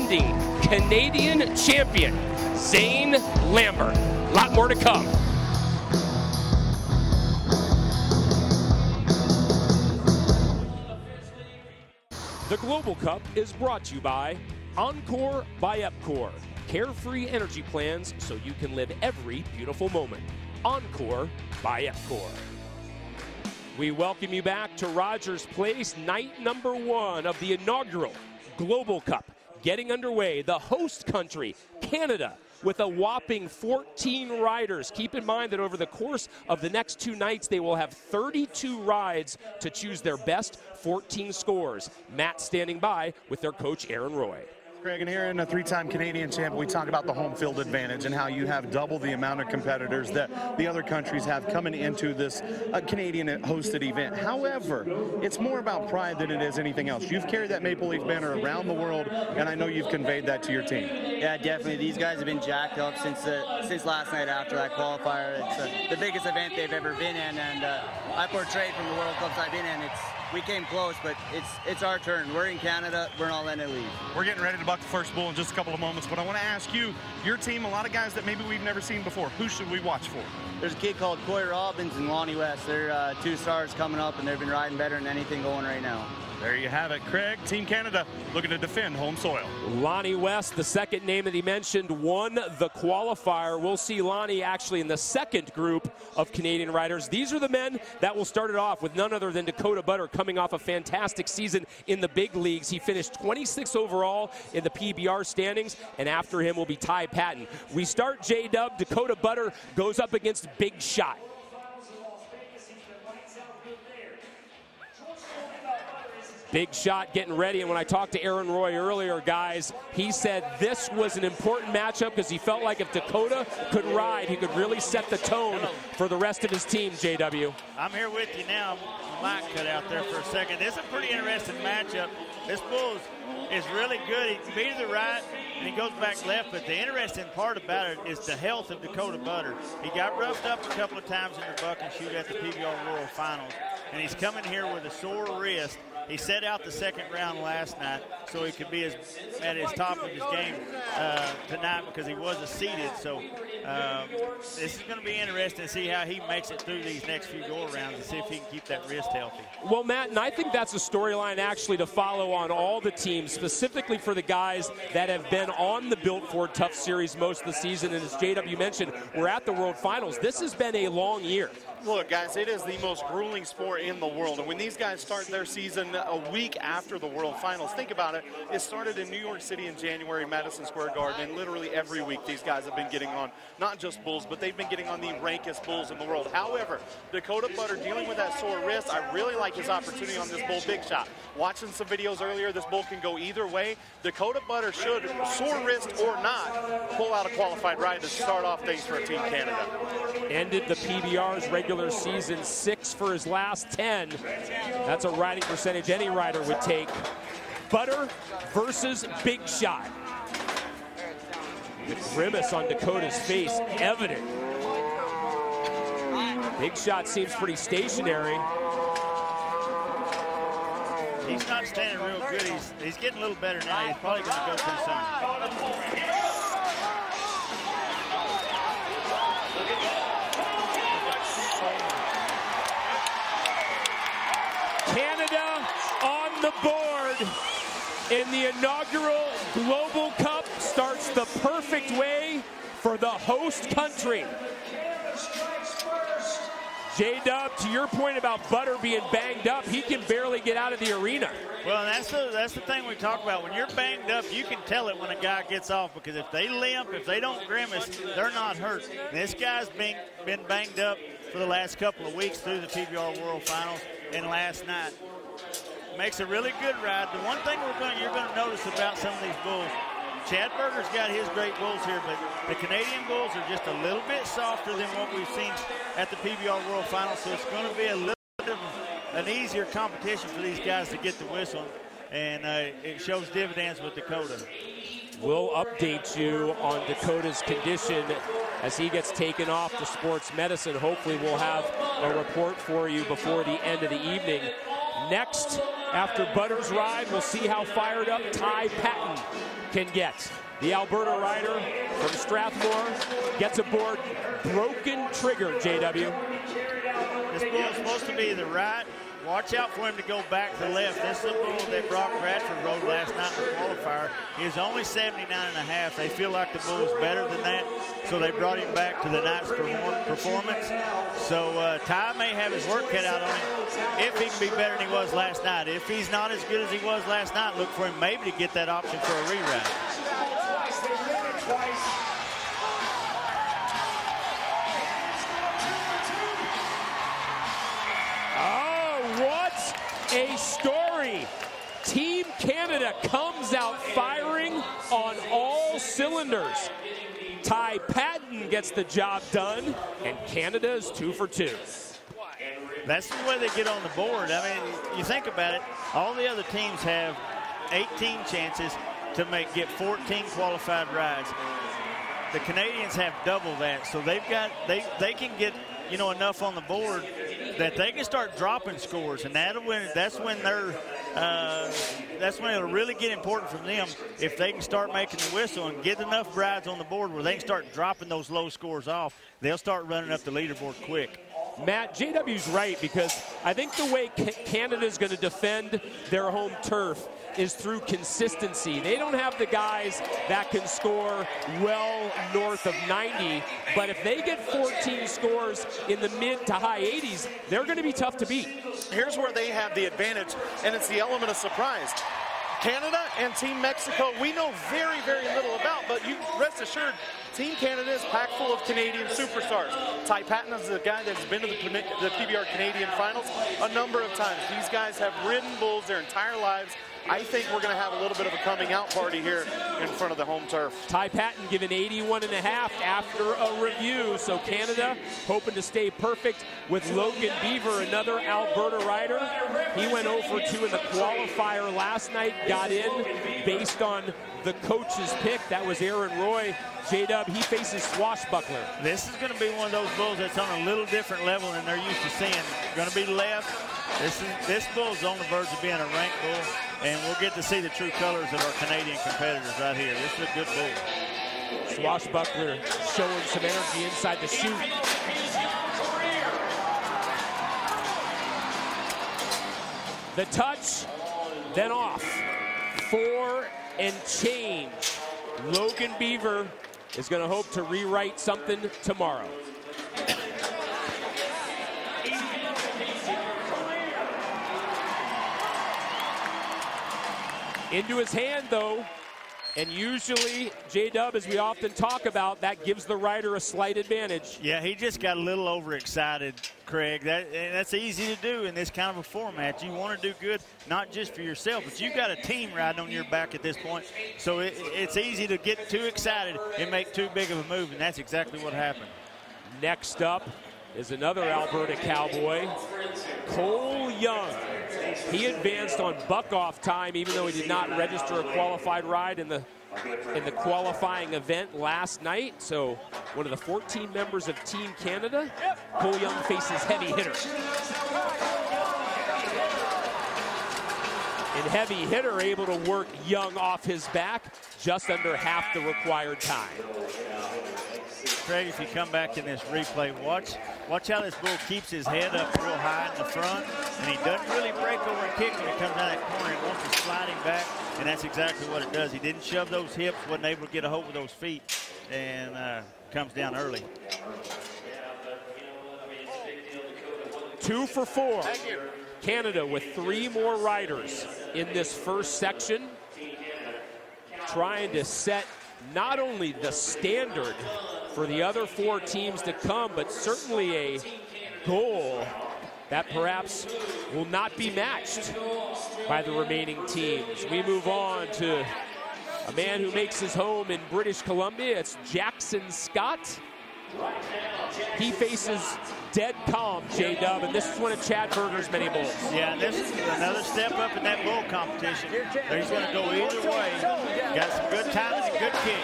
defending Canadian champion, Zane Lambert. A lot more to come. The Global Cup is brought to you by Encore by Epcor. Carefree energy plans so you can live every beautiful moment. Encore by Epcor. We welcome you back to Rogers Place, night number 1 of the inaugural Global Cup. Getting underway, the host country, Canada, with a whopping 14 riders. Keep in mind that over the course of the next 2 nights, they will have 32 rides to choose their best 14 scores. Matt standing by with their coach, Aaron Roy. Craig, and here in a 3-time Canadian champ, we talk about the home field advantage and how you have double the amount of competitors that the other countries have coming into this Canadian-hosted event. However, it's more about pride than it is anything else. You've carried that Maple Leaf banner around the world, and I know you've conveyed that to your team. Yeah, definitely. These guys have been jacked up since last night after that qualifier. It's the biggest event they've ever been in, and I portrayed from the World Cups I've been in. We came close, but it's our turn. We're in Canada. We're not letting it leave. We're getting ready to buck the first bull in just a couple of moments, but I want to ask you, your team, a lot of guys that maybe we've never seen before. Who should we watch for? There's a kid called Cory Robbins and Lonny West. They're 2 stars coming up, and they've been riding better than anything going right now. There you have it. Craig, Team Canada looking to defend home soil. Lonny West, the second name that he mentioned, won the qualifier. We'll see Lonny actually in the second group of Canadian riders. These are the men that will start it off with none other than Dakota Butter, coming off a fantastic season in the big leagues. He finished 26th overall in the PBR standings, and after him will be Patton. We start J-Dub. Dakota Butter goes up against Big Shot. Big Shot getting ready, and when I talked to Aaron Roy earlier, guys, he said this was an important matchup because he felt like if Dakota could ride, he could really set the tone for the rest of his team, JW. I'm here with you now. My mic cut out there for a second. This is a pretty interesting matchup. This bull is really good. He can be to the right, and he goes back left, but the interesting part about it is the health of Dakota Butter. He got roughed up a couple of times in the buck and shoot at the PBR World Finals, and he's coming here with a sore wrist. He set out the second round last night so he could be at his top of his game tonight because he wasn't seeded. So this is going to be interesting to see how he makes it through these next few go-arounds and see if he can keep that wrist healthy. Well, Matt, and I think that's a storyline actually to follow on all the teams, specifically for the guys that have been on the Built Ford Tough Series most of the season. And as JW mentioned, we're at the World Finals. This has been a long year. Look, guys, it is the most grueling sport in the world. And when these guys start their season a week after the World Finals, think about it. It started in New York City in January, Madison Square Garden, and literally every week these guys have been getting on not just bulls, but they've been getting on the rankest bulls in the world. However, Dakota Butter dealing with that sore wrist, I really like his opportunity on this bull, Big Shot. Watching some videos earlier, this bull can go either way. Dakota Butter should, sore wrist or not, pull out a qualified ride to start off things for Team Canada. Ended the PBR's regular season 6 for his last 10. That's a riding percentage any rider would take. Butter versus Big Shot. The grimace on Dakota's face evident. Big Shot seems pretty stationary. He's not standing real good. He's getting a little better now. He's probably going to go too soon. Canada on the board in the inaugural Global Cup starts the perfect way for the host country. J-Dub, to your point about Butter being banged up, he can barely get out of the arena. Well, that's the thing we talk about. When you're banged up, you can tell it when a guy gets off, because if they limp, if they don't grimace, they're not hurt. This guy's been banged up for the last couple of weeks through the PBR World Finals and last night. Makes a really good ride. The one thing you're going to notice about some of these bulls, Chad Berger's got his great bulls here, but the Canadian bulls are just a little bit softer than what we've seen at the PBR World Finals, so it's going to be a little bit of an easier competition for these guys to get the whistle, and it shows dividends with Dakota. We'll update you on Dakota's condition as he gets taken off to sports medicine. Hopefully we'll have a report for you before the end of the evening. Next after Butter's ride. We'll see how fired up Ty Patton can get. The Alberta rider from Strathmore gets aboard Broken Trigger, JW. This bull is supposed to be the right. Watch out for him to go back to the left. This is a bull that Brock Radford rode last night in the qualifier. He was only 79.5. They feel like the bull's better than that, so they brought him back to the night's performance. So Ty may have his work cut out on him if he can be better than he was last night. If he's not as good as he was last night, look for him maybe to get that option for a reride. What a story. Team Canada comes out firing on all cylinders. Ty Patton gets the job done, and Canada is 2 for 2. That's the way they get on the board. I mean, you think about it, all the other teams have 18 chances to get 14 qualified rides. The Canadians have double that, so they can get enough on the board that they can start dropping scores, and that's when it'll really get important for them if they can start making the whistle and get enough rides on the board where they can start dropping those low scores off. They'll start running up the leaderboard quick. Matt, JW's right, because I think the way Canada's going to defend their home turf is through consistency. They don't have the guys that can score well north of 90, but if they get 14 scores in the mid to high 80s, they're going to be tough to beat. Here's where they have the advantage, and it's the element of surprise. Canada and Team Mexico, we know very, very little about, but you rest assured, Team Canada is packed full of Canadian superstars. Ty Patton is the guy that's been to the PBR Canadian Finals a number of times. These guys have ridden bulls their entire lives. I think we're going to have a little bit of a coming out party here in front of the home turf. Ty Patton given 81.5 after a review, so Canada hoping to stay perfect with Logan Beaver, another Alberta rider. He went 0 for 2 in the qualifier last night, got in based on the coach's pick. That was Aaron Roy. J-Dub, he faces Swashbuckler. This is going to be one of those bulls that's on a little different level than they're used to seeing. Going to be left. This bull's on the verge of being a ranked bull, and we'll get to see the true colors of our Canadian competitors right here. This is a good bull. Swashbuckler showing some energy inside the chute. The touch, then off. 4 and change. Logan Beaver is going to hope to rewrite something tomorrow. Into his hand, though, and usually, J-Dub, as we often talk about, that gives the rider a slight advantage. Yeah, he just got a little overexcited, Craig. That's easy to do in this kind of a format. You want to do good, not just for yourself, but you've got a team riding on your back at this point. So it's easy to get too excited and make too big of a move, and that's exactly what happened. Next up is another Alberta Cowboy, Cole Young. He advanced on buck-off time, even though he did not register a qualified ride in the qualifying event last night. So one of the 14 members of Team Canada, Cole Young faces heavy hitter. And heavy hitter able to work Young off his back just under half the required time. Craig, if you come back in this replay, watch how this bull keeps his head up real high in the front, and he doesn't really break over and kick when he comes down that corner. He wants to slide him back, and that's exactly what it does. He didn't shove those hips, wasn't able to get a hold of those feet, and comes down early. 2 for 4. Canada with 3 more riders in this first section, trying to set not only the standard for the other 4 teams to come, but certainly a goal that perhaps will not be matched by the remaining teams. We move on to a man who makes his home in British Columbia. It's Jackson Scott. He faces Dead Calm, J-Dub, and this is one of Chad Berger's many bulls. Yeah, this is another step up in that bull competition. He's going to go either way. Got some good timing and good kick.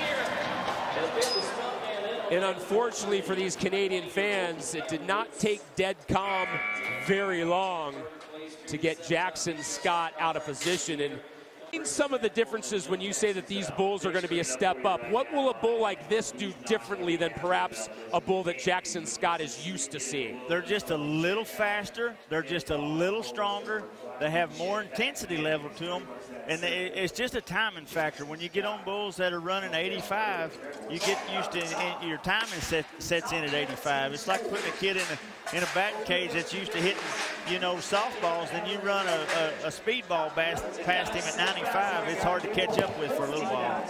And unfortunately for these Canadian fans, it did not take Dead Calm very long to get Jackson Scott out of position. And some of the differences when you say that these bulls are going to be a step up. What will a bull like this do differently than perhaps a bull that Jackson Scott is used to seeing? They're just a little faster. They're just a little stronger. They have more intensity level to them. And it's just a timing factor. When you get on bulls that are running 85, you get used to your timing sets in at 85. It's like putting a kid in a batting cage that's used to hitting, softballs. Then you run a speed ball past him at 95. It's hard to catch up with for a little while.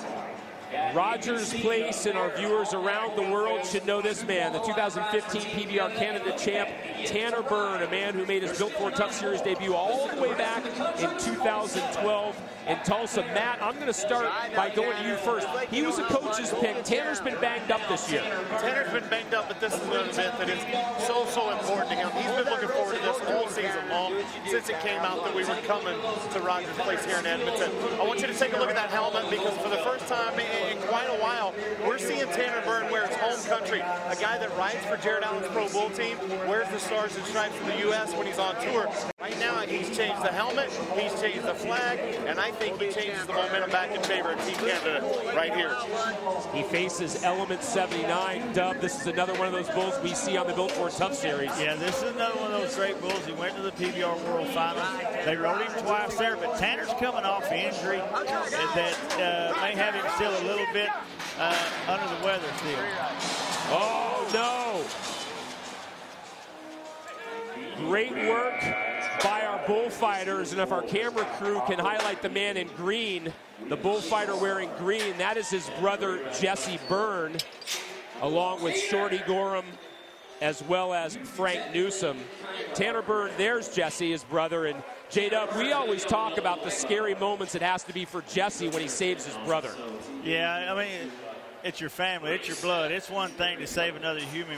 Rogers Place and our viewers around the world should know this man, the 2015 PBR Canada champ, Tanner Byrne, a man who made his Built Ford Tough Series debut all the way back in 2012 in Tulsa. Matt, I'm going to start by going to you first. He was a coach's pick. Tanner's been banged up this year. Tanner's been banged up, but this is an event that is so important to him. He's been looking forward to this all season long since it came out that we were coming to Rogers Place here in Edmonton. I want you to take a look at that helmet because for the first time in quite a while, we're seeing Tanner Byrne wear his home country. A guy that rides for Jared Allen's Pro Bull team, wears the Stars and Stripes for the U.S. when he's on tour. Right now, he's changed the helmet, he's changed the flag, and I think he changes the momentum back in favor of Team Canada right here. He faces Element 79. Dub, this is another one of those bulls we see on the Built Ford Tough Series. Yeah, this is another one of those great bulls. He went to the PBR World Finals. They rode him twice there, but Tanner's coming off injury that may have him still a little bit under the weather still. Oh, no. Great work by our bullfighters, and if our camera crew can highlight the man in green, the bullfighter wearing green, that is his brother Jesse Byrne, along with Shorty Gorham, as well as Frank Newsom. Tanner Byrne, there's Jesse, his brother, and J-Dub, we always talk about the scary moments it has to be for Jesse when he saves his brother. Yeah, I mean, it's your family, it's your blood. It's one thing to save another human,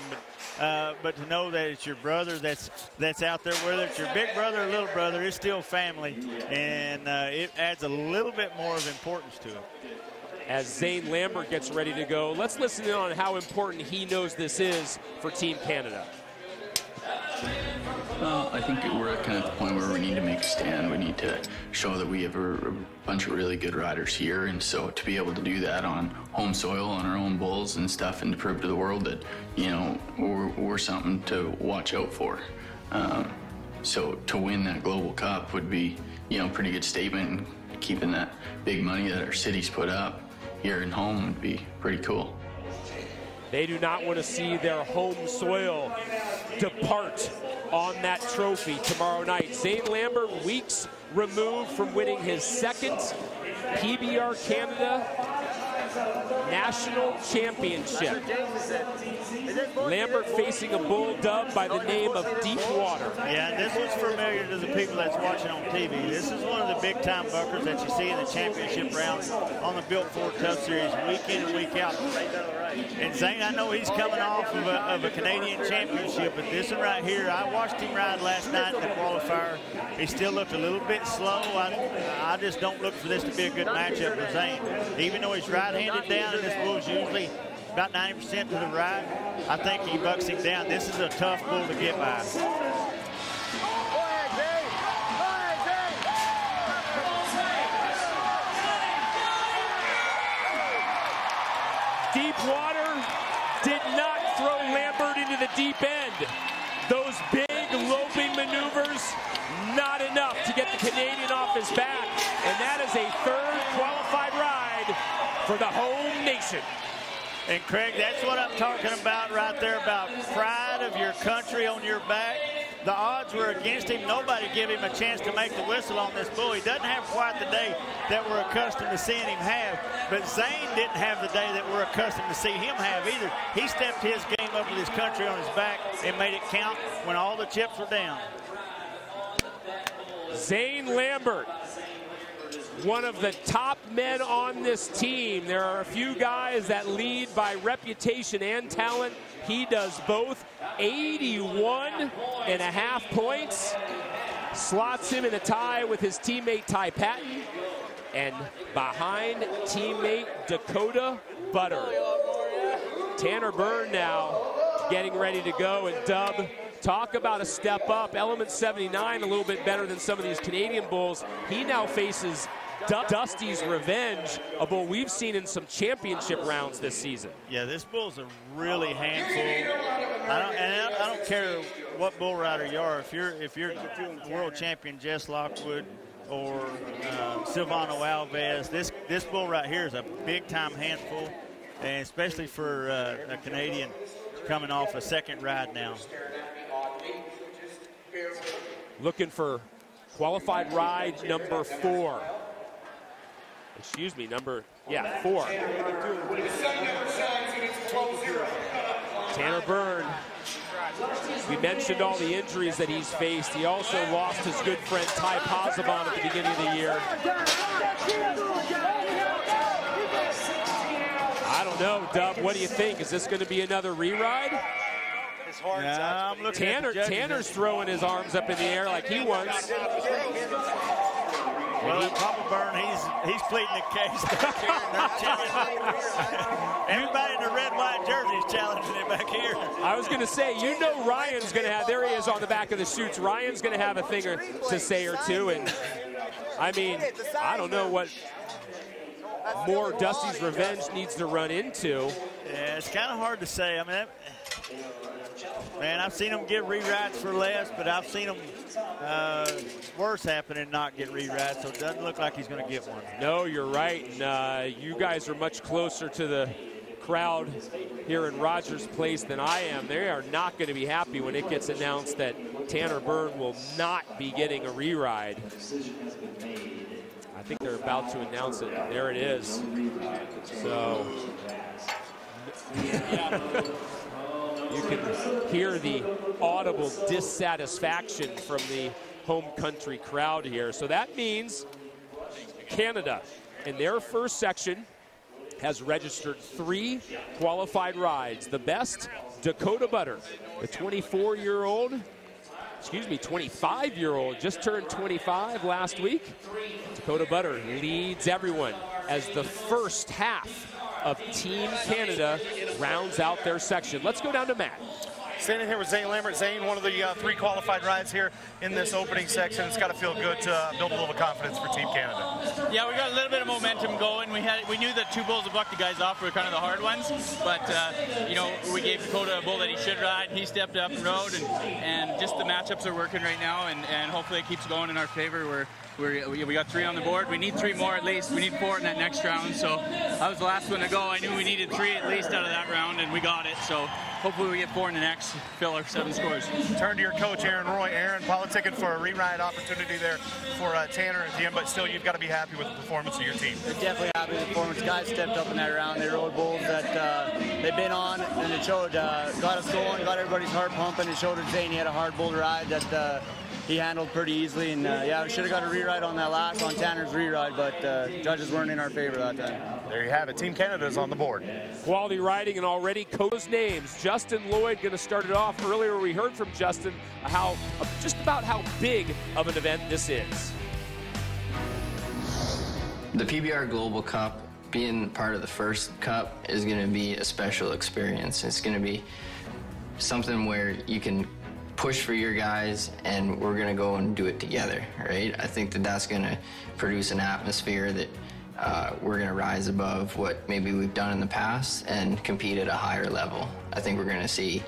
but to know that it's your brother that's out there, whether it's your big brother or little brother, it's still family, and it adds a little bit more of importance to it. As Zane Lambert gets ready to go, let's listen in on how important he knows this is for Team Canada. Well, I think we're kind of at the point where we need to make a stand. We need to show that we have a bunch of really good riders here, and so to be able to do that on home soil, on our own bulls and stuff, and to prove to the world that, we're something to watch out for. So to win that Global Cup would be, a pretty good statement, and keeping that big money that our cities put up here in home would be pretty cool. They do not want to see their home soil depart on that trophy tomorrow night. Zane Lambert, weeks removed from winning his second PBR Canada National Championship. Lambert facing a bull dubbed by the name of Deepwater. Yeah, this was familiar to the people that's watching on TV. This is one of the big-time buckers that you see in the championship rounds on the Built Ford Tough Series week in and week out. And Zane, I know he's coming off of a Canadian championship, but this one right here, I watched him ride last night in the qualifier. He still looked a little bit slow. I just don't look for this to be a good matchup for Zane. Even though he's right-handed down, and this bull's usually about 90% to the right, I think he bucks him down. This is a tough bull to get by. Deepwater did not throw Lambert into the deep end. Those big loping maneuvers, not enough to get the Canadian off his back. And that is a third qualified ride for the home nation. And Craig, that's what I'm talking about right there, about pride of your country on your back. The odds were against him. Nobody gave him a chance to make the whistle on this bull. He doesn't have quite the day that we're accustomed to seeing him have. But Zane didn't have the day that we're accustomed to see him have either. He stepped his game up with his country on his back and made it count when all the chips were down. Zane Lambert, one of the top men on this team. There are a few guys that lead by reputation and talent. He does both. 81.5 points. Slots him in a tie with his teammate Ty Patton. And behind teammate Dakota Butter. Tanner Byrne now getting ready to go. And Dub, talk about a step up. Element 79 a little bit better than some of these Canadian bulls. He now faces Dusty's revenge, a bull we've seen in some championship rounds this season. Yeah, this bull's a really handful. I don't care what bull rider you are. If you're world champion Jess Lockwood or Silvano Alves, this bull right here is a big-time handful, and especially for a Canadian coming off a second ride now. Looking for qualified ride number 4. Excuse me, 4. Tanner Byrne. We mentioned all the injuries that he's faced. He also lost his good friend Ty Posabon at the beginning of the year. I don't know, Dub. What do you think? Is this going to be another re-ride? Yeah, I'm looking at the judges. Tanner's throwing his arms up in the air like he wants. Well, Papa Byrne, he's pleading the case back here. Everybody in the red, white jersey is challenging him back here. I was going to say, you know Ryan's going to have, there he is on the back of the chutes. Ryan's going to have a thing to say or two. And, I mean, I don't know what more Dusty's revenge needs to run into. Yeah, it's kind of hard to say. I mean, man, I've seen them get rewrites for less, but I've seen them worse happen and not get rewrites, so it doesn't look like he's going to get one. No, you're right. And you guys are much closer to the crowd here in Rogers Place than I am. They are not going to be happy when it gets announced that Tanner Byrne will not be getting a re-ride. I think they're about to announce it. There it is. So you can hear the audible dissatisfaction from the home country crowd here. So that means Canada, in their first section, has registered 3 qualified rides. The best, Dakota Butter, the 25-year-old, just turned 25 last week. Dakota Butter leads everyone as the first half of Team Canada rounds out their section. Let's go down to Matt. Standing here with Zane Lambert. Zane, one of the 3 qualified rides here in this opening section. It's got to feel good to build a little confidence for Team Canada. Yeah, we got a little bit of momentum going. We knew that 2 bulls that bucked the guys off were kind of the hard ones, but we gave Dakota a bull that he should ride. He stepped up and rode, and just the matchups are working right now, and hopefully it keeps going in our favor. We got 3 on the board. We need 3 more at least. We need 4 in that next round. So I was the last one to go. I knew we needed 3 at least out of that round, and we got it. So hopefully we get 4 in the next, fill our 7 scores. Turn to your coach, Aaron Roy. Aaron, politicking for a re-ride opportunity there for Tanner at the end, but still you've got to be happy with the performance of your team. They're definitely happy with the performance. Guys stepped up in that round. They rode bulls that they've been on, and it showed, got us going, got everybody's heart pumping. It showed that Zane he had a hard bull to ride that he handled pretty easily, and we should have got a re-ride on that last, on Tanner's re-ride, but judges weren't in our favor that time. There you have it. Team Canada is on the board. Quality riding, and already coach names. Justin Lloyd going to start it off. Earlier we heard from Justin just about how big of an event this is. The PBR Global Cup, being part of the first cup, is going to be a special experience. It's going to be something where you can push for your guys, and we're going to go and do it together, right? I think that's going to produce an atmosphere that we're going to rise above what maybe we've done in the past and compete at a higher level. I think we're going to see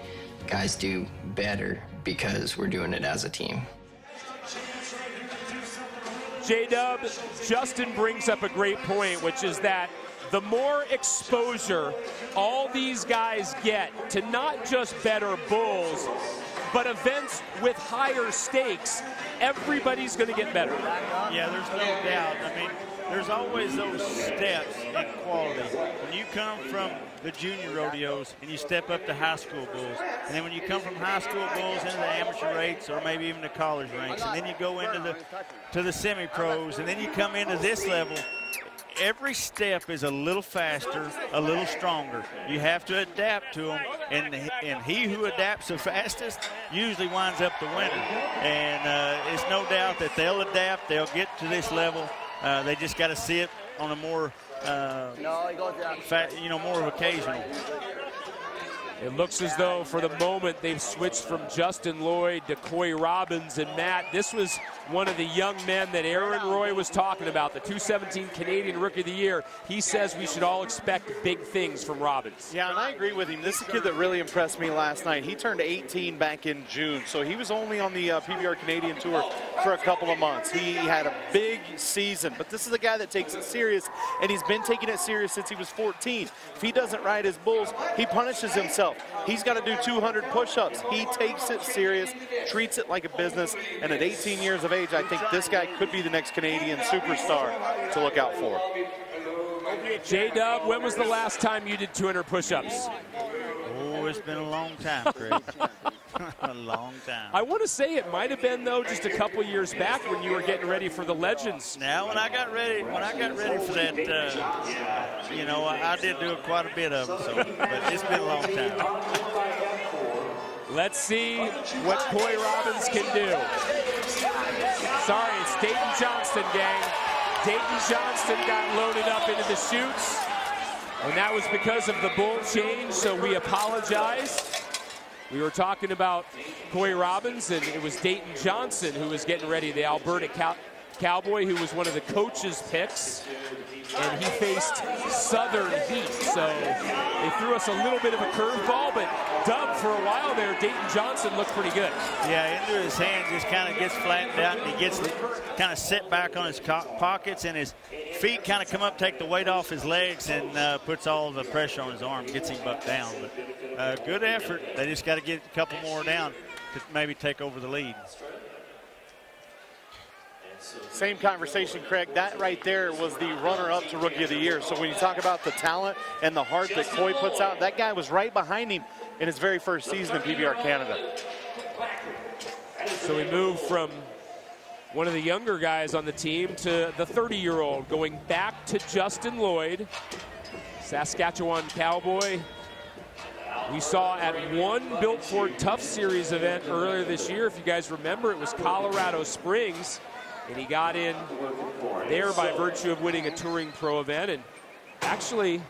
guys do better because we're doing it as a team. J-Dub, Justin brings up a great point, which is that the more exposure all these guys get to not just better bulls, but events with higher stakes, everybody's going to get better. Yeah, there's no doubt. I mean, there's always those steps in quality. When you come from the junior rodeos and you step up to high school bulls, and then when you come from high school bulls into the amateur rates or maybe even the college ranks, and then you go into the semi-pros, and then you come into this level, every step is a little faster, a little stronger. You have to adapt to them, and he who adapts the fastest usually winds up the winner. And it's no doubt that they'll adapt, they'll get to this level. They just got to see it on a more, more of occasional. It looks as though for the moment they've switched from Justin Lloyd to Cory Robbins. And Matt, this was one of the young men that Aaron Roy was talking about, the 2017 Canadian Rookie of the Year. He says we should all expect big things from Robbins. Yeah, and I agree with him. This is a kid that really impressed me last night. He turned 18 back in June, so he was only on the PBR Canadian Tour for a couple of months. He had a big season, but this is a guy that takes it serious, and he's been taking it serious since he was 14. If he doesn't ride his bulls, he punishes himself. He's got to do 200 push-ups. He takes it serious, treats it like a business, and at 18 years of age, I think this guy could be the next Canadian superstar to look out for. J-Dub, when was the last time you did 200 push-ups? Oh, it's been a long time, Craig. A long time. I want to say it might have been, though, just a couple years back when you were getting ready for the Legends. Now, when I got ready for that, you know, I did do quite a bit of them, so, but it's been a long time. Let's see what Cory Robbins can do. Sorry, it's Dayton Johnston, gang. Dayton Johnston got loaded up into the chutes, and that was because of the bull change, so we apologize. We were talking about Cory Robbins, and it was Dayton Johnson who was getting ready, the Alberta Cowboy, who was one of the coaches' picks, and he faced Southern Heat. So they threw us a little bit of a curveball, but Dub, for a while there, Dayton Johnson looked pretty good. Yeah, into his hand just kind of gets flattened out, and he gets kind of sit back on his pockets, and his feet kind of come up, take the weight off his legs, and puts all the pressure on his arm, gets him bucked down. But good effort. They just got to get a couple more down to maybe take over the lead. Same conversation, Craig. That right there was the runner-up to Rookie of the Year. So when you talk about the talent and the heart that Coy puts out, that guy was right behind him in his very first season in PBR Canada. So we move from one of the younger guys on the team to the 30-year-old, going back to Justin Lloyd, Saskatchewan Cowboy. We saw at one Built Ford Tough Series event earlier this year, if you guys remember, it was Colorado Springs, and he got in there by virtue of winning a Touring Pro event, and actually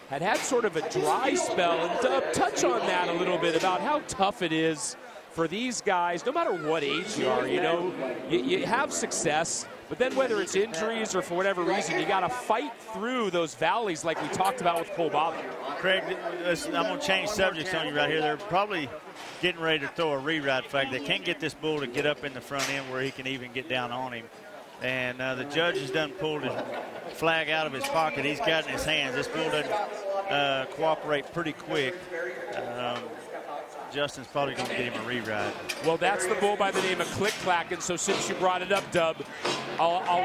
had sort of a dry spell. And touch on that a little bit about how tough it is for these guys, no matter what age you are. You know, you have success, but then whether it's injuries or for whatever reason, you got to fight through those valleys like we talked about with Cole Bobbitt. Craig, I'm going to change subjects on you right here. They're probably getting ready to throw a re-ride flag. They can't get this bull to get up in the front end where he can even get down on him. And the judge has done pulled his flag out of his pocket. He's got it in his hands. This bull doesn't cooperate pretty quick. Justin's probably going to get him a re-ride. Well, that's the bull by the name of Click Clack, and so since you brought it up, Dub, I'll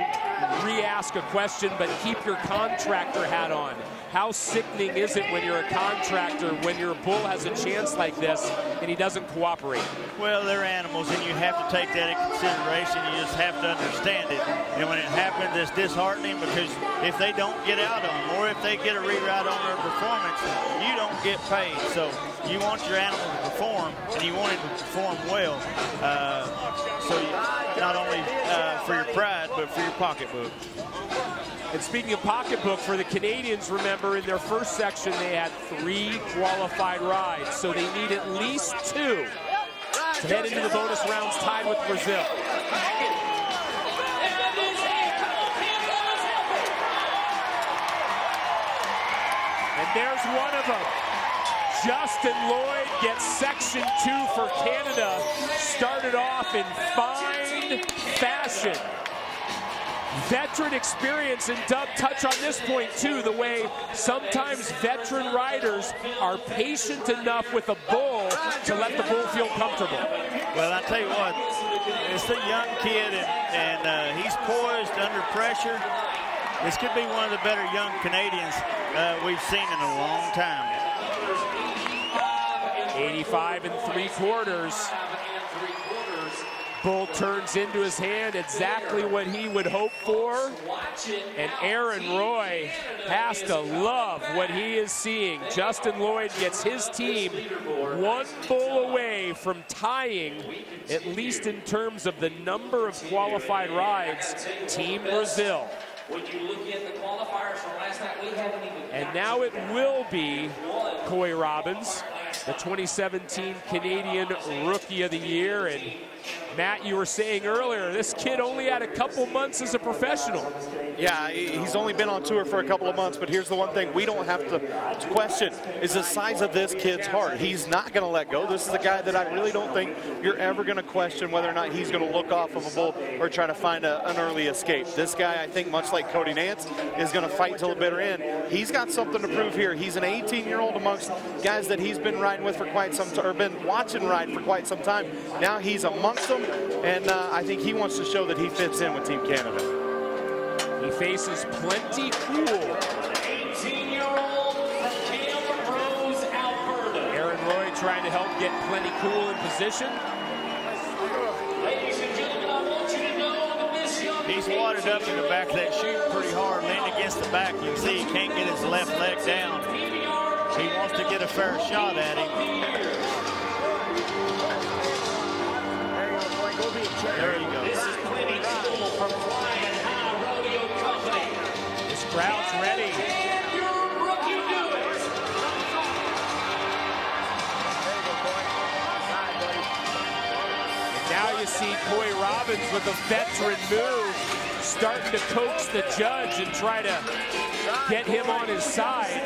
re-ask a question, but keep your contractor hat on. How sickening is it when you're a contractor, when your bull has a chance like this and he doesn't cooperate? Well, they're animals, and you have to take that into consideration. You just have to understand it. And when it happens, it's disheartening, because if they don't get out on them, or if they get a re-ride on their performance, you don't get paid. So you want your animal to perform, and you want it to perform well. So not only for your pride, but for your pocketbook. And speaking of pocketbook, for the Canadians, remember, in their first section, they had 3 qualified rides. So they need at least 2 to head into the bonus rounds tied with Brazil. And there's one of them. Justin Lloyd gets section 2 for Canada. Started off in fine fashion. Veteran experience, and Dub, touch on this point too, the way sometimes veteran riders are patient enough with a bull to let the bull feel comfortable. Well, I tell you what, it's a young kid, and he's poised under pressure. This could be one of the better young Canadians we've seen in a long time. 85 3/4. Bull turns into his hand, exactly what he would hope for. And Aaron Roy has to love what he is seeing. Justin Lloyd gets his team 1 bull away from tying, at least in terms of the number of qualified rides, Team Brazil. And now it will be Cory Robbins, the 2017 Canadian Rookie of the Year. And Matt, you were saying earlier, this kid only had a couple months as a professional. Yeah, he's only been on tour for a couple of months, but here's the one thing we don't have to question is the size of this kid's heart. He's not going to let go. This is a guy that I really don't think you're ever going to question whether or not he's going to look off of a bull or try to find an early escape. This guy, I think, much like Cody Nance, is going to fight till the bitter end. He's got something to prove here. He's an 18-year-old amongst guys that he's been riding with for quite some time, or been watching ride for quite some time. Now he's amongst them, and I think he wants to show that he fits in with Team Canada. He faces Plenty Cool. 18-year-old from Camp Rose, Alberta. Aaron Lloyd trying to help get Plenty Cool in position. Ladies and gentlemen, I want you to know that this young He's wadded up in the back of that chute pretty hard, leaned against the back. You can see he can't get his left leg down. He wants to get a fair shot at him. There you go. This is Plenty Cool from Flying High Rodeo Company. This crowd's ready. And your rookie do it. And now you see Cory Robbins with a veteran move, starting to coax the judge and try to get him on his side.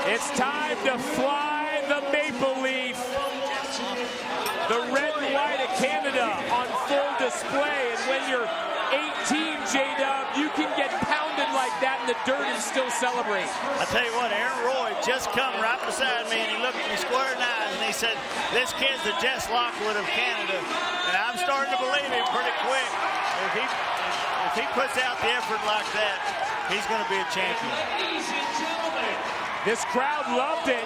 It's time to fly the Maple Leaf. The red and white of Canada on full display. And when you're 18, J-Dub, you can get pounded like that in the dirt and still celebrate. I tell you what, Aaron Roy just come right beside me and he looked at me square in the eyes and he said, this kid's the Jess Lockwood of Canada. And I'm starting to believe him pretty quick. If he puts out the effort like that, he's going to be a champion. This crowd loved it.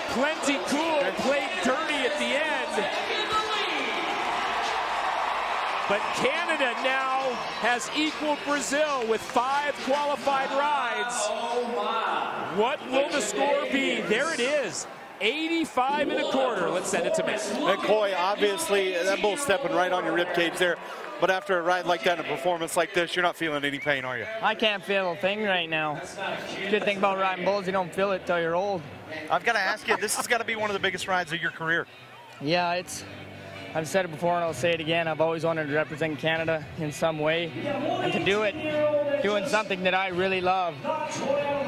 Plenty Cool played dirty at the end. But Canada now has equaled Brazil with 5 qualified rides. What will the score be? There it is. 85 1/4. Let's send it to Matt. And Coy, obviously, that bull's stepping right on your rib cage there. But after a ride like that and a performance like this, you're not feeling any pain, are you? I can't feel a thing right now. Good thing about riding bulls, you don't feel it till you're old. I've got to ask you, this has got to be one of the biggest rides of your career. Yeah, I've said it before and I'll say it again. I've always wanted to represent Canada in some way. And to do it, doing something that I really love,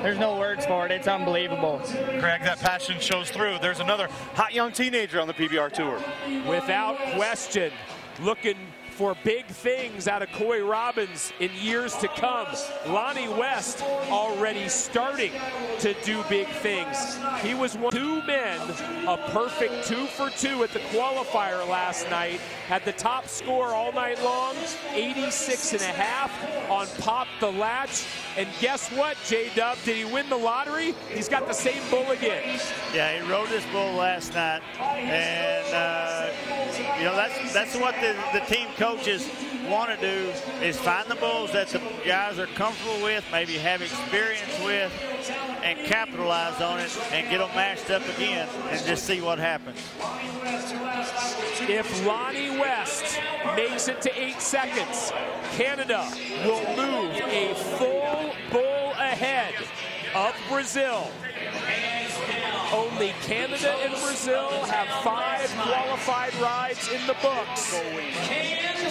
there's no words for it. It's unbelievable. Greg, that passion shows through. There's another hot young teenager on the PBR Tour. Without question, looking for big things out of Cory Robbins in years to come. Lonny West already starting to do big things. He was 2 men, a perfect 2 for 2 at the qualifier last night. Had the top score all night long, 86.5 on Pop the Latch. And guess what, J-Dub? Did he win the lottery? He's got the same bull again. Yeah, he rode this bull last night. And, you know, that's what the team coaches want to do is find the bulls that the guys are comfortable with, maybe have experience with, and capitalize on it and get them matched up again and just see what happens. If Lonny West makes it to 8 seconds, Canada will move a full bull ahead of Brazil. Only Canada and Brazil have 5 qualified rides in the books.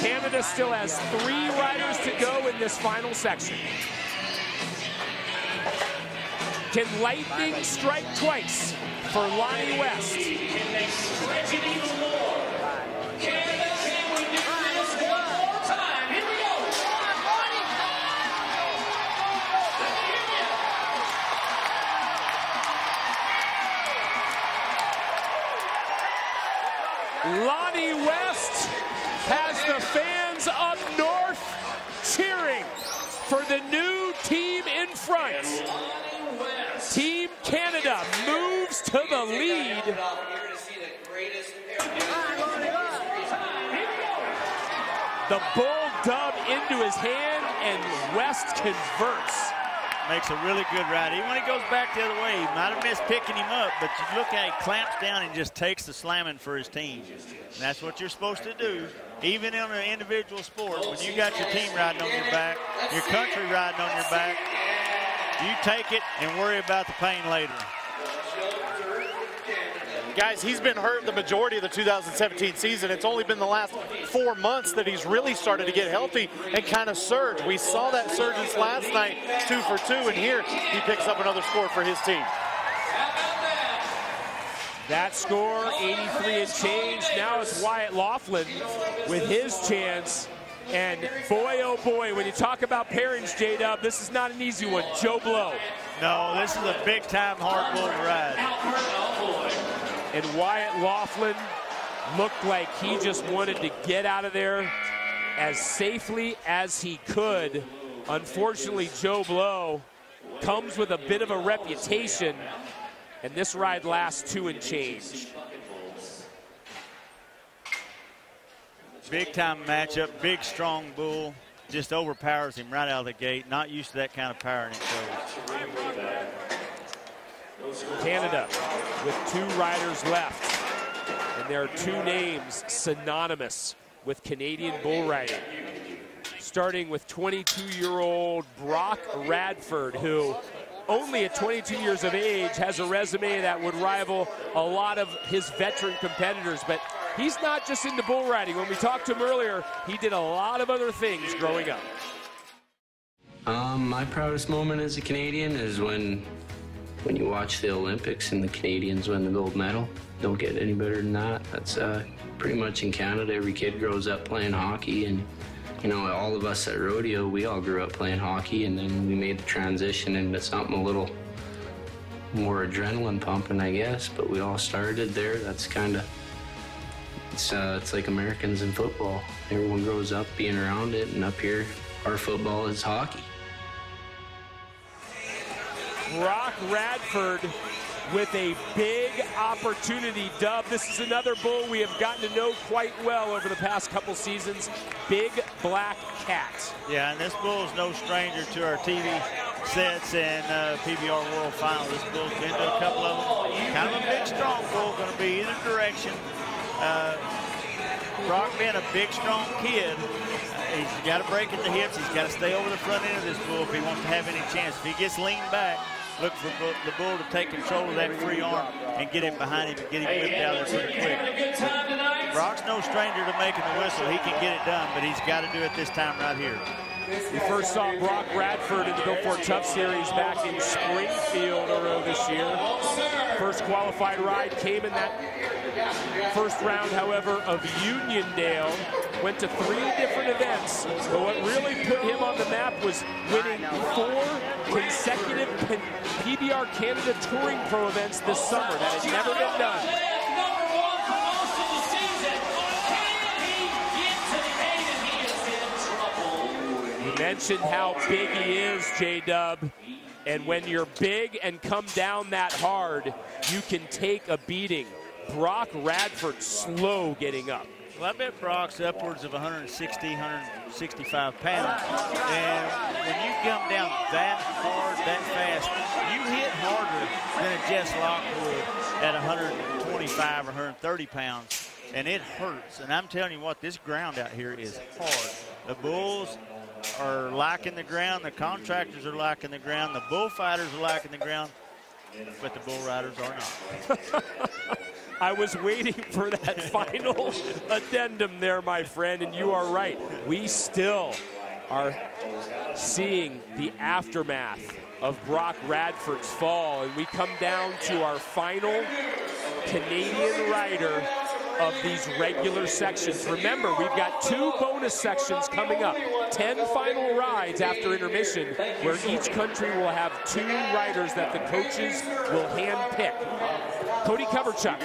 Canada still has 3 riders to go in this final section. Can lightning strike twice for Lonny West? Lonny West has the fans up north cheering for the new team in front. The bull dub into his hand, and West converts. Makes a really good ride. Even when he goes back the other way, he might have missed picking him up, but you look at it, he clamps down and just takes the slamming for his team. And that's what you're supposed to do, even in an individual sport. When you got your team riding on your back, your country riding on your back, you take it and worry about the pain later. Guys, he's been hurt the majority of the 2017 season. It's only been the last 4 months that he's really started to get healthy and kind of surge. We saw that surge last night, 2 for 2, and here he picks up another score for his team. That score, 83 and change. Now it's Wyatt Laughlin with his chance. And boy, oh boy, when you talk about pairings, J-Dub, this is not an easy one. Joe Blow. No, this is a big-time hard bull to ride. And Wyatt Laughlin looked like he just wanted to get out of there as safely as he could. Unfortunately, Joe Blow comes with a bit of a reputation, and this ride lasts 2 and change. Big-time matchup, big, strong bull. Just overpowers him right out of the gate. Not used to that kind of power in his shoulders. Canada with 2 riders left, and there are 2 names synonymous with Canadian bull riding. Starting with 22-year-old Brock Radford, who only at 22 years of age has a resume that would rival a lot of his veteran competitors, but he's not just into bull riding. When we talked to him earlier, he did a lot of other things growing up. My proudest moment as a Canadian is when you watch the Olympics and the Canadians win the gold medal. Don't get any better than that. That's pretty much in Canada. Every kid grows up playing hockey, and you know, all of us at rodeo, we all grew up playing hockey, and then we made the transition into something a little more adrenaline pumping, I guess. But we all started there. That's kind of it's like Americans in football. Everyone grows up being around it, and up here, our football is hockey. Brock Radford with a big opportunity dub. This is another bull we have gotten to know quite well over the past couple seasons. Big Black Cat. Yeah, and this bull is no stranger to our TV sets and PBR World Final. This bull's been to a couple of them. Kind of a big, strong bull, going to be either direction. Brock being a big, strong kid, he's got to break at the hips. He's got to stay over the front end of this bull if he wants to have any chance. If he gets leaned back, look for the bull to take control of that free arm and get him behind him and get him whipped out of there pretty quick. Brock's no stranger to making the whistle. He can get it done, but he's got to do it this time right here. We first saw Brock Radford in the Go For It Tough Series back in Springfield earlier this year. First qualified ride came in that first round, however, of Uniondale. Went to 3 different events, but what really put him on the map was winning 4 consecutive PBR Canada Touring Pro events this summer. That had never been done. You mentioned how big he is, J-Dub, and when you're big and come down that hard, you can take a beating. Brock Radford slow getting up. Well, I bet Brock's upwards of 160, 165 pounds. And when you come down that hard, that fast, you hit harder than a Jess Lockwood at 125 or 130 pounds. And it hurts. And I'm telling you what, this ground out here is hard. The bulls are liking the ground. The contractors are liking the ground. The bullfighters are liking the ground. But the bull riders are not. I was waiting for that final addendum there, my friend, and you are right. We still are seeing the aftermath of Brock Radford's fall, and we come down to our final Canadian rider of these regular sections. Remember, we've got 2 bonus sections coming up. 10 final rides after intermission, where each country will have 2 riders that the coaches will hand pick. Cody Coverchuk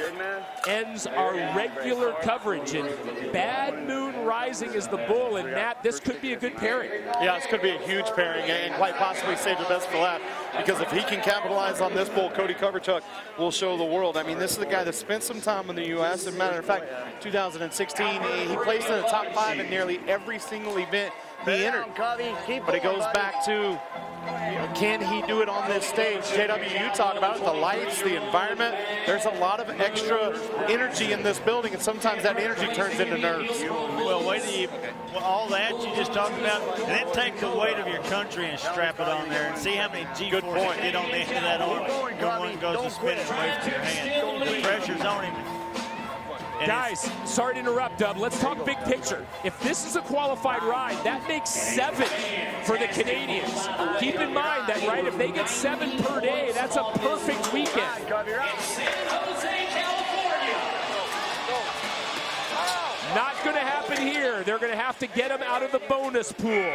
ends our regular coverage. And Bad Moon Rising is the bull. And Matt, this could be a good pairing. Yeah, this could be a huge pairing and quite possibly save the best for last, because if he can capitalize on this bull, Cody Coverchuk will show the world. I mean, this is a guy that spent some time in the U.S. As a matter of fact, 2016, he placed in the top 5 in nearly every single event he entered. But it goes back to, can he do it on this stage? JW, you talk about it, the lights, the environment. There's a lot of extra energy in this building, and sometimes that energy turns into nerves. Well, wait till you, all that you just talked about, and then take the weight of your country and strap it on there and see how many G-force you get on the end of that arm when one goes to spin it away from your hand. The pressure's on him. Guys, sorry to interrupt, Dub. Let's talk big picture. If this is a qualified ride, that makes 7 for the Canadians. Keep in mind that, right, if they get 7 per day, that's a perfect weekend. Not going to happen here. They're going to have to get him out of the bonus pool.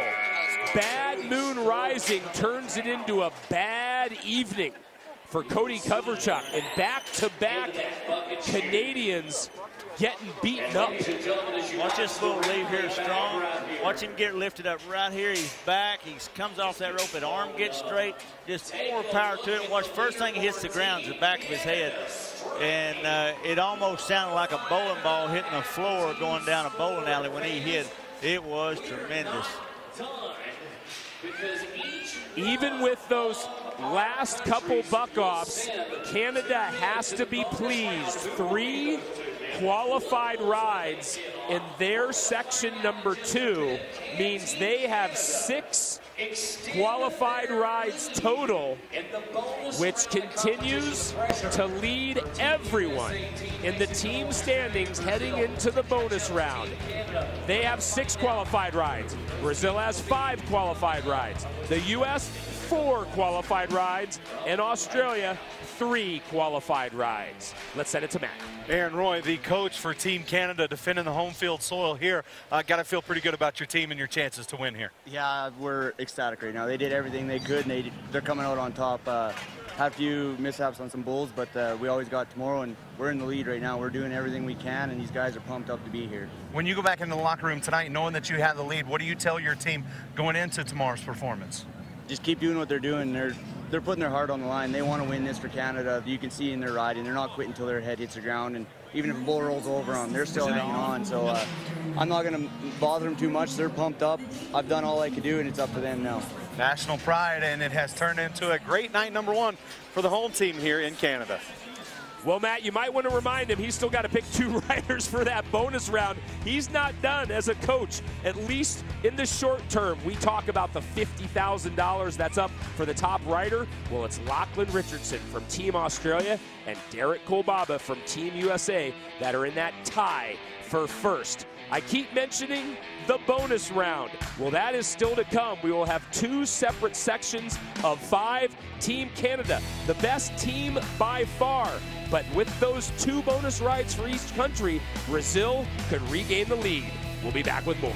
Bad Moon Rising turns it into a bad evening for Cody Coverchuk, and back-to-back Canadians getting beaten up. Watch this little leave here strong. Watch him get lifted up right here. He's back. He comes off that rope, and arm gets straight. Just more power to it. Watch, first thing he hits the ground is the back of his head. And it almost sounded like a bowling ball hitting the floor going down a bowling alley when he hit. It was tremendous. Even with those last couple buck-offs, Canada has to be pleased. 3 qualified rides in their section number 2 means they have 6 qualified rides total, which continues to lead everyone in the team standings heading into the bonus round. They have 6 qualified rides. Brazil has 5 qualified rides. The U.S., 4 qualified rides, and Australia, 3 qualified rides. Let's send it to Matt. Aaron Roy, the coach for Team Canada, defending the home field soil here. Got to feel pretty good about your team and your chances to win here. Yeah, we're ecstatic right now. They did everything they could, and they're coming out on top. Had a few mishaps on some bulls, but we always got tomorrow, and we're in the lead right now. We're doing everything we can, and these guys are pumped up to be here. When you go back into the locker room tonight, knowing that you have the lead, what do you tell your team going into tomorrow's performance? Just keep doing what they're doing. They're putting their heart on the line. They want to win this for Canada. You can see in their riding. They're not quitting until their head hits the ground. And even if a bull rolls over them, they're still hanging on. So I'm not going to bother them too much. They're pumped up. I've done all I could do, and it's up to them now. National pride, and it has turned into a great night number 1 for the home team here in Canada. Well, Matt, you might want to remind him he's still got to pick 2 riders for that bonus round. He's not done as a coach, at least in the short term. We talk about the $50,000 that's up for the top rider. Well, it's Lachlan Richardson from Team Australia and Derek Kolbaba from Team USA that are in that tie for first. I keep mentioning the bonus round. Well, that is still to come. We will have 2 separate sections of 5. Team Canada, the best team by far. But with those 2 bonus rides for each country, Brazil could regain the lead. We'll be back with more.